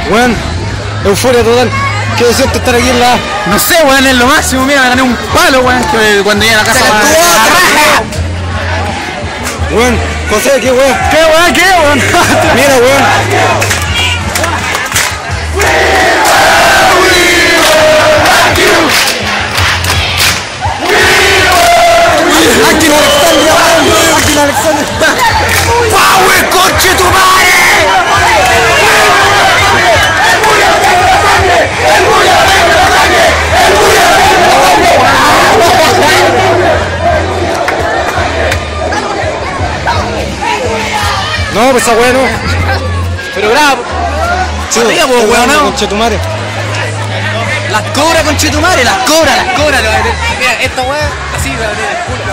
Weón, euforia total. ¿Qué siento estar aquí en la... No sé, weón, es lo máximo, mira, me gané un palo, weón, que cuando llegué a la casa. Weón, José, ¿qué weón? ¿Qué weón? ¿Qué weón? Mira, weón. Aquí no Alexandria, weón. Aquí no Alexandria. ¡Power, coche tu madre! No, pues esa weón no. Pero bravo. Sí, arriba, pues, weón, no. Conchetumare. Las cobras, conchetumare, las cobras. Mira, esta weá, así, va a abrir el culo.